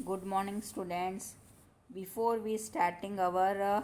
Good morning, students. Before we starting our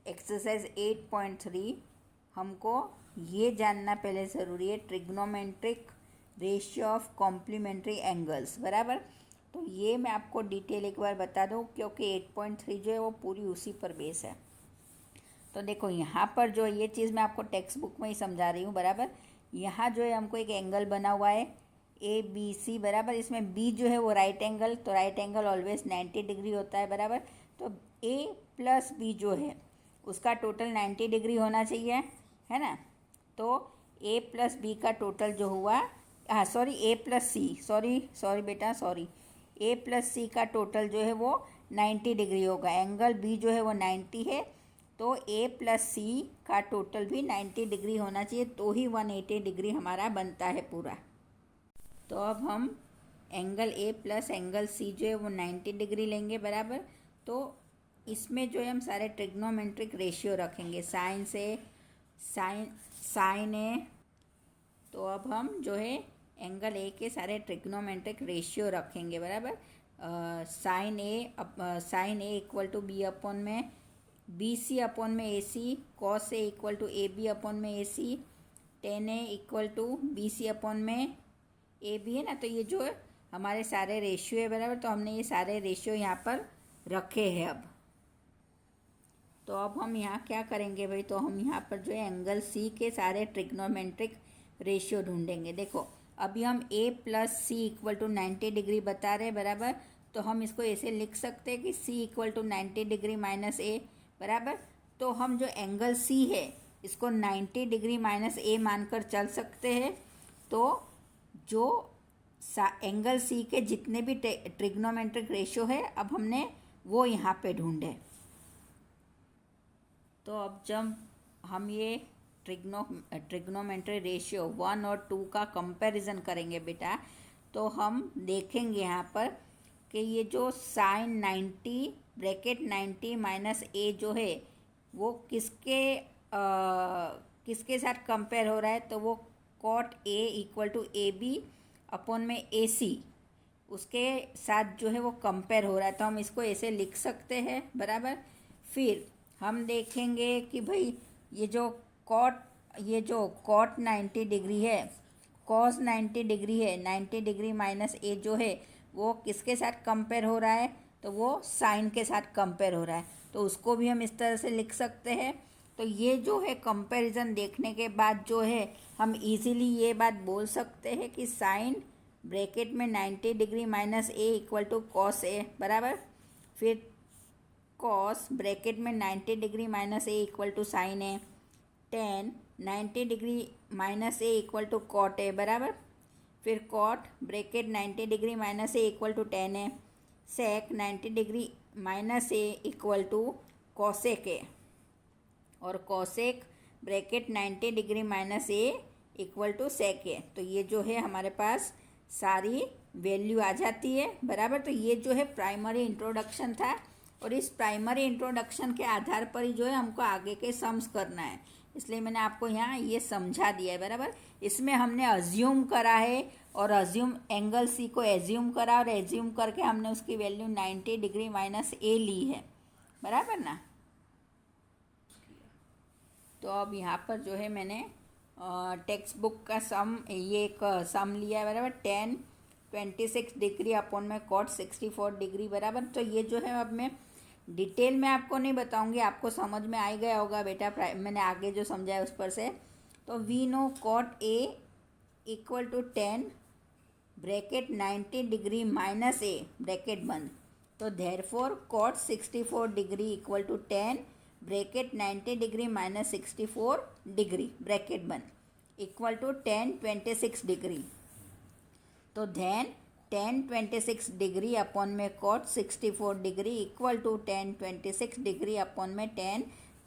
exercise 8.3, हमको ये जानना पहले ज़रूरी है trigonometric ratio of complementary angles. बराबर, तो ये मैं आपको डिटेल एक बार बता दूँ क्योंकि 8.3 जो है वो पूरी उसी पर बेस है। तो देखो यहाँ पर जो ये चीज़ मैं आपको टेक्स्ट बुक में ही समझा रही हूँ। बराबर, यहाँ जो है हमको एक एंगल बना हुआ है ABC। बराबर, इसमें B जो है वो राइट एंगल, तो राइट एंगल ऑलवेज 90 डिग्री होता है। बराबर, तो A प्लस B जो है उसका टोटल 90 डिग्री होना चाहिए, है ना। तो A प्लस B का टोटल जो हुआ, A प्लस C, सॉरी बेटा, A प्लस C का टोटल जो है वो 90 डिग्री होगा। एंगल B जो है वो 90 है, तो A प्लस C का टोटल भी 90 डिग्री होना चाहिए, तो ही 180 डिग्री हमारा बनता है पूरा। तो अब हम angle A plus angle C जो है वो 90 डिग्री लेंगे। बराबर, तो इसमें जो है हम सारे ट्रिग्नोमेट्रिक रेशियो रखेंगे, साइन A। तो अब हम जो है एंगल A के सारे ट्रिग्नोमेट्रिक रेशियो रखेंगे। बराबर, sine A equal to B upon में BC अपॉन में AC, cos A equal to AB upon में AC, tan A equal to BC upon में AB है ना। तो ये जो है हमारे सारे रेशियो है। बराबर, तो हमने ये सारे रेशियो यहाँ पर रखे हैं। अब हम यहाँ क्या करेंगे भाई, तो हम यहाँ पर जो है एंगल C के सारे ट्रिग्नोमेट्रिक रेशियो ढूंढेंगे। देखो, अभी हम A plus C equal to 90 degree बता रहे हैं। बराबर, तो हम इसको ऐसे लिख सकते हैं कि C equal to 90 degree minus A। बराबर, तो हम जो एंगल C है इसको 90 डिग्री माइनस A मानकर चल सकते हैं। तो जो एंगल C के जितने भी ट्रिग्नोमेट्रिक रेशियो है अब हमने वो यहाँ पे ढूंढे। तो अब जब हम ये ट्रिग्नोमेट्री रेशियो 1 और 2 का कंपैरिजन करेंगे बेटा, तो हम देखेंगे यहाँ पर कि ये जो साइन 90 ब्रैकेट 90 माइनस A जो है वो किसके साथ कंपेयर हो रहा है, तो वो cot A equal to AB upon में AC उसके साथ जो है वो कंपेयर हो रहा है। तो हम इसको ऐसे लिख सकते हैं। बराबर, फिर हम देखेंगे कि भाई ये जो कॉट 90 डिग्री है, कॉस 90 डिग्री है, 90 डिग्री माइनस A जो है वो किसके साथ कंपेयर हो रहा है, तो वो साइन के साथ कंपेयर हो रहा है। तो उसको भी हम इस तरह से लिख सकते हैं। तो ये जो है कंपैरिजन देखने के बाद जो है हम इजीली ये बात बोल सकते हैं कि साइन ब्रैकेट में 90 degree minus A equal to cos A। बराबर, फिर कॉस ब्रैकेट में 90 degree minus A equal to sine A, tan 90 degree minus A equal to cot A। बराबर, फिर cot bracket 90 degree minus A equal to tan A, sec 90 degree minus A equal to cosec A, और cosec bracket 90 degree minus A equal to sec A। तो ये जो है हमारे पास सारी value आ जाती है। बराबर, तो ये जो है प्राइमरी इंट्रोडक्शन था, और इस प्राइमरी इंट्रोडक्शन के आधार पर ही जो है हमको आगे के सम्स करना है, इसलिए मैंने आपको यहाँ ये समझा दिया है। बराबर, इसमें हमने अज्यूम करा है और एंगल C को एज्यूम करा और एज्यूम करके हमने उसकी वैल्यू 90 डिग्री माइनस A ली है। बराबर ना। तो अब यहाँ पर जो है मैंने टेक्स्ट बुक का ये एक सम लिया है। बराबर, 26 डिग्री अपॉन में कॉट 64 डिग्री। बराबर, तो ये जो है अब मैं डिटेल में आपको नहीं बताऊंगी, आपको समझ में आ ही गया होगा बेटा, मैंने आगे जो समझाया उस पर से। तो we know cot A equal to 10 bracket 90 degree minus A bracket बंद, तो therefore cot 64 degree equal to 10 bracket 90 degree minus 64 degree bracket बंद इक्वल टू 26 डिग्री। तो देन 26 डिग्री अपॉन में cot 64 degree equal to 26 degree upon में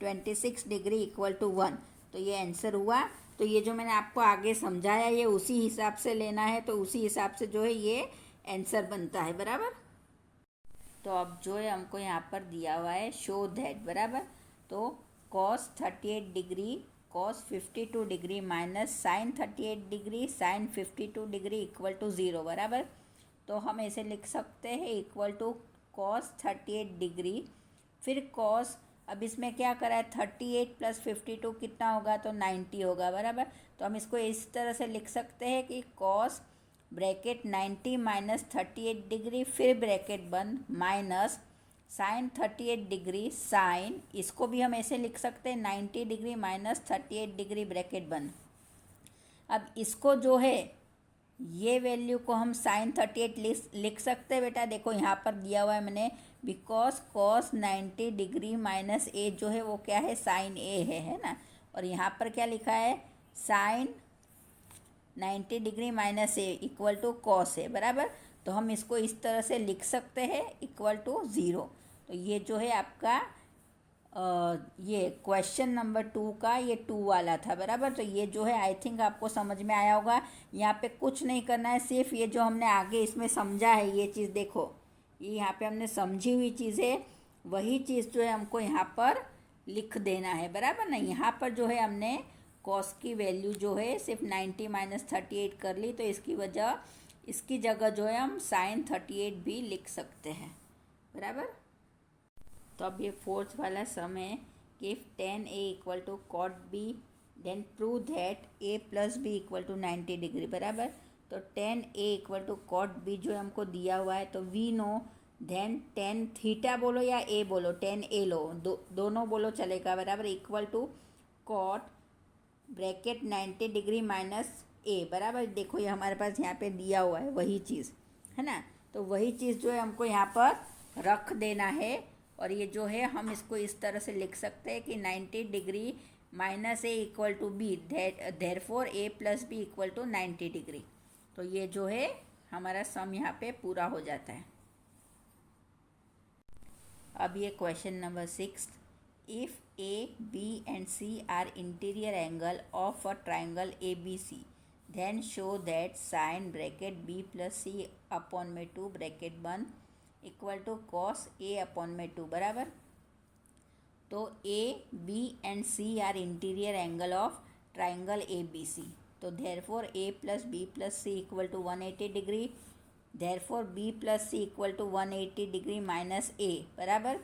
26 degree equal to 1। तो ये answer हुआ। तो ये जो मैंने आपको आगे समझाया ये उसी हिसाब से लेना है, तो उसी हिसाब से जो है ये आंसर बनता है। बराबर, तो अब जो है हमको यहाँ पर दिया हुआ है शो दैट। बराबर, तो cos 38 degree cos 52 degree minus sine 38 degree sine 52 degree equal to 0। बराबर, तो हम ऐसे लिख सकते हैं इक्वल टू कॉस 38 डिग्री, फिर कॉस, अब इसमें क्या करा है 38 + 52 कितना होगा, तो 90 होगा बराबर। तो हम इसको इस तरह से लिख सकते हैं कि कॉस ब्रैकेट 90 माइनस 38 डिग्री, फिर ब्रैकेट बंद, माइनस साइन 38 डिग्री साइन, इसको भी हम ऐसे लिख सकते हैं 90 डिग्री माइनस 38 डिग्री ब्रैकेट बंद। अब इसको जो है ये वैल्यू को हम साइन 38 लिख सकते हैं बेटा। देखो यहाँ पर दिया हुआ है मैंने, बिकॉज कॉस 90 डिग्री माइनस ए जो है वो क्या है, साइन ए है ना। और यहाँ पर क्या लिखा है, sine 90 degree minus A equal to cos है बराबर। तो हम इसको इस तरह से लिख सकते हैं इक्वल टू 0। तो ये जो है आपका ये क्वेश्चन नंबर 2 का ये 2 वाला था बराबर। तो ये जो है आई थिंक आपको समझ में आया होगा। यहाँ पे कुछ नहीं करना है, सिर्फ ये जो हमने आगे इसमें समझा है ये चीज़ देखो, ये यहाँ पे हमने समझी हुई चीज़ है, वही चीज़ जो है हमको यहाँ पर लिख देना है बराबर ना। यहाँ पर जो है हमने कॉस की वैल्यू जो है सिर्फ 90 माइनस 38 कर ली, तो इसकी जगह जो है हम साइन 38 भी लिख सकते हैं बराबर। तो अब ये फोर्थ वाला सम है कि if tan A equal to cot B then prove that A plus B equal to 90 degree बराबर। तो tan A equal to cot B जो हमको दिया हुआ है, तो we know then tan theta बोलो या A बोलो, tan A लो, दोनों बोलो चलेगा बराबर, equal to cot bracket 90 degree minus A बराबर। देखो ये हमारे पास यहाँ पे दिया हुआ है वही चीज़ है ना। तो वही चीज़ जो है हमको यहाँ पर रख देना है, और ये जो है हम इसको इस तरह से लिख सकते हैं कि 90 degree minus A equal to B, therefore A plus B equal to 90 degree. तो ये जो है हमारा सम यहाँ पे पूरा हो जाता है। अब ये question number 6, if A B and C are interior angle of a triangle A B C then show that sine bracket B plus C upon में 2 ब्रैकेट बंद equal to cos A upon में 2 बराबर। तो A B and C are interior angle of triangle A B C, तो therefore A plus B plus C equal to 180 degree, therefore B plus C equal to 180 degree minus A बराबर।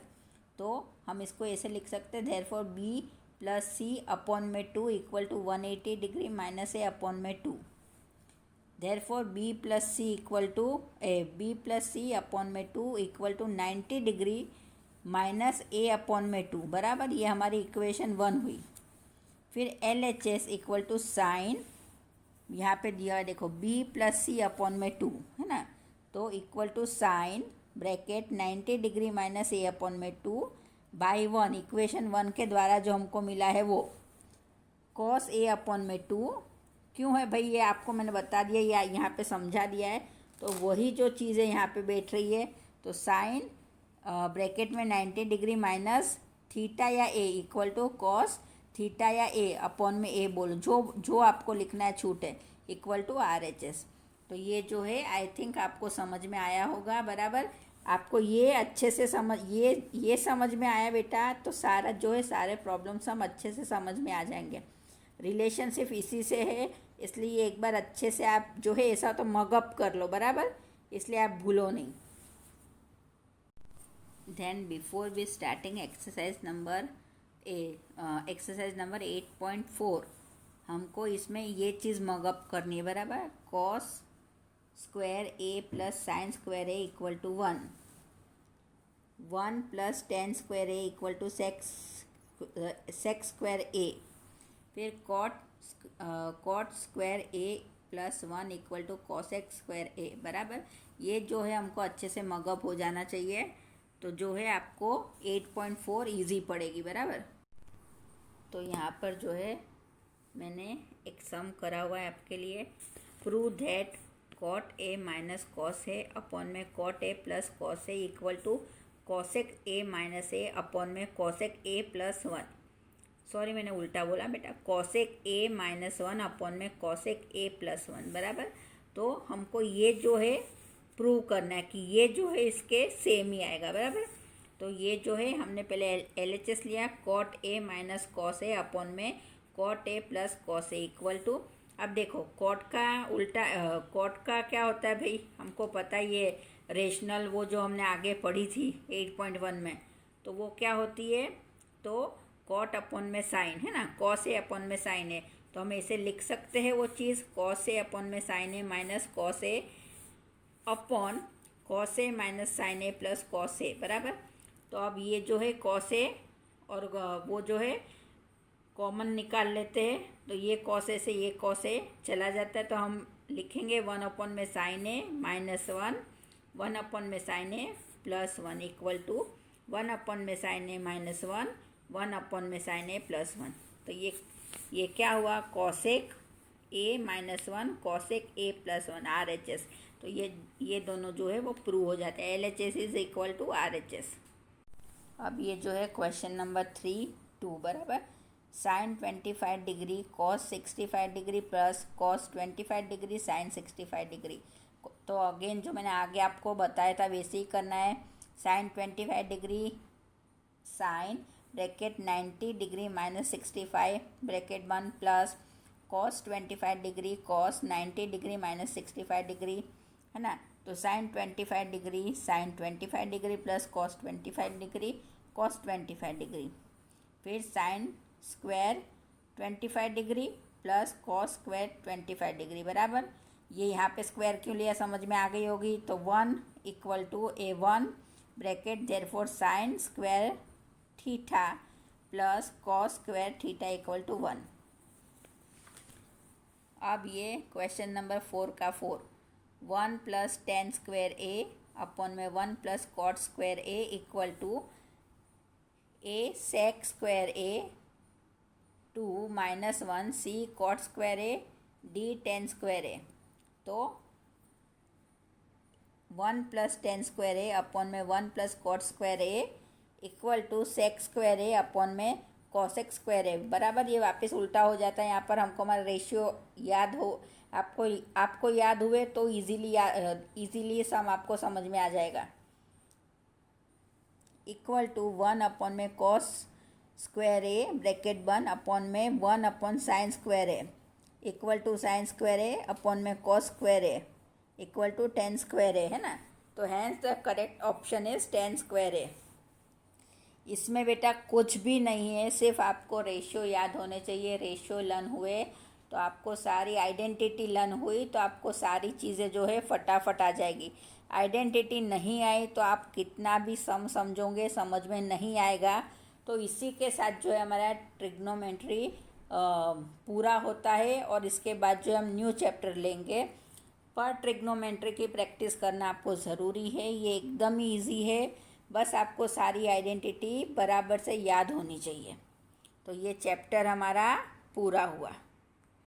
तो हम इसको ऐसे लिख सकते हैं, therefore B plus C upon में 2 equal to 180 degree minus A upon में 2, therefore B plus C equal to B plus C upon में 2 equal to 90 degree minus A upon में 2 बराबर। ये हमारी इक्वेशन 1 हुई। फिर L H S equal to sine, यहाँ पे दिया है देखो बी प्लस सी अपॉन में 2 है ना, तो equal to sine bracket 90 degree minus A upon में 2 बाई 1, इक्वेशन 1 के द्वारा जो हमको मिला है वो कॉस ए अपॉन में 2। क्यों है भाई, ये आपको मैंने बता दिया या यहाँ पे समझा दिया है, तो वही जो चीज़ें यहाँ पे बैठ रही है। तो साइन ब्रैकेट में 90 डिग्री माइनस थीटा या ए इक्वल टू कॉस थीटा या ए अपॉन में ए बोलो, जो आपको लिखना है छूट है, equal to R H S. तो ये जो है आई थिंक आपको समझ में आया होगा बराबर। आपको ये अच्छे से ये समझ में आया बेटा, तो सारा जो है सारे प्रॉब्लम्स हम अच्छे से समझ में आ जाएंगे। रिलेशन सिर्फ इसी से है, इसलिए एक बार अच्छे से आप जो है ऐसा तो मगअप कर लो बराबर, इसलिए आप भूलो नहीं। Then before we starting exercise number 8.4 हमको इसमें ये चीज़ मगअप करनी है बराबर। Cos square A plus sine square A equal to 1 plus tan square A equal to sec square A, फिर cot square A plus 1 equal to cosec square A बराबर। ये जो है हमको अच्छे से मगअप हो जाना चाहिए, तो जो है आपको 8.4 ईजी पड़ेगी बराबर। तो यहाँ पर जो है मैंने एक सम करा हुआ है आपके लिए, prove that cot A minus cos A upon में cot A plus cos A equal to cosec A minus A upon में कॉसेक ए प्लस 1, सॉरी मैंने उल्टा बोला बेटा, कॉसेक ए माइनस 1 अपॉन में कॉसेक ए प्लस 1 बराबर। तो हमको ये जो है प्रूव करना है कि ये जो है इसके सेम ही आएगा बराबर। तो ये जो है हमने पहले एल एच एस लिया, cot A minus cos A upon में cot A plus cos A equal to, अब देखो कॉट का उल्टा कॉट का क्या होता है भाई, हमको पता है ये रेशनल वो जो हमने आगे पढ़ी थी 8.1 में, तो वो क्या होती है, तो कॉट अपॉन में साइन है ना, कॉस ए अपॉन में साइन है, तो हम इसे लिख सकते हैं वो चीज़ कॉस ए अपॉन में sine A minus cos A upon cos A minus sign A plus cos ए बराबर। तो अब ये जो है कॉस ए और वो जो है कॉमन निकाल लेते हैं, तो ये कॉस ए से ये कॉस ए चला जाता है, तो हम लिखेंगे 1 अपॉन में साइन ए माइनस 1 अपॉन में sine A plus 1 equal to 1 upon में साइन ए माइनस 1 अपॉन में साइन ए प्लस 1। तो ये क्या हुआ, cosec A minus 1 cosec A plus 1 RHS। तो ये दोनों जो है वो प्रूव हो जाते हैं, LHS is equal to RHS। अब ये जो है क्वेश्चन नंबर 3(2) बराबर, sine 25 degree cos 65 degree plus cos 25 degree sine 65 degree. तो अगेन जो मैंने आगे आपको बताया था वैसे ही करना है। Sine 25 degree sine bracket 90 degree minus 65 bracket 1 plus cos 25 degree cos 90 degree minus 65 degree है ना। तो sine 25 degree sine 25 degree plus cos 25 degree cos 25 degree, फिर sine square 25 degree plus cos square 25 degree बराबर। ये यहाँ पे स्क्वायर क्यों लिया समझ में आ गई होगी। तो 1 equal to A1 bracket therefore sine square theta plus cos square theta equal to 1। अब ये क्वेश्चन नंबर 4 का 4, 1 plus tan square A upon में 1 plus cot square A equal to A sec square A 2 minus 1 C cot square A D tan square A. तो 1 plus tan square A upon में 1 plus cot square A equal to sec square A upon में cosec square A बराबर। ये वापस उल्टा हो जाता है, यहाँ पर हमको हमारा रेशियो याद हो, आपको याद हुए तो इजीली सम आपको समझ में आ जाएगा। इक्वल टू 1 अपॉन में cos square A bracket 1 upon में 1 upon sine square A equal to sine square A upon में cos square A equal to tan square A है ना। तो hence the correct option is tan square A. इसमें बेटा कुछ भी नहीं है, सिर्फ आपको रेशियो याद होने चाहिए। रेशियो लर्न हुए तो आपको सारी आइडेंटिटी लर्न हुई तो आपको सारी चीज़ें जो है फटाफट आ जाएगी। आइडेंटिटी नहीं आई तो आप कितना भी सम समझोगे समझ में नहीं आएगा। तो इसी के साथ जो है हमारा ट्रिग्नोमेट्री पूरा होता है और इसके बाद जो हम न्यू चैप्टर लेंगे। पर ट्रिग्नोमेट्री की प्रैक्टिस करना आपको ज़रूरी है, ये एकदम ही ईजी है, बस आपको सारी आइडेंटिटी बराबर से याद होनी चाहिए। तो ये चैप्टर हमारा पूरा हुआ।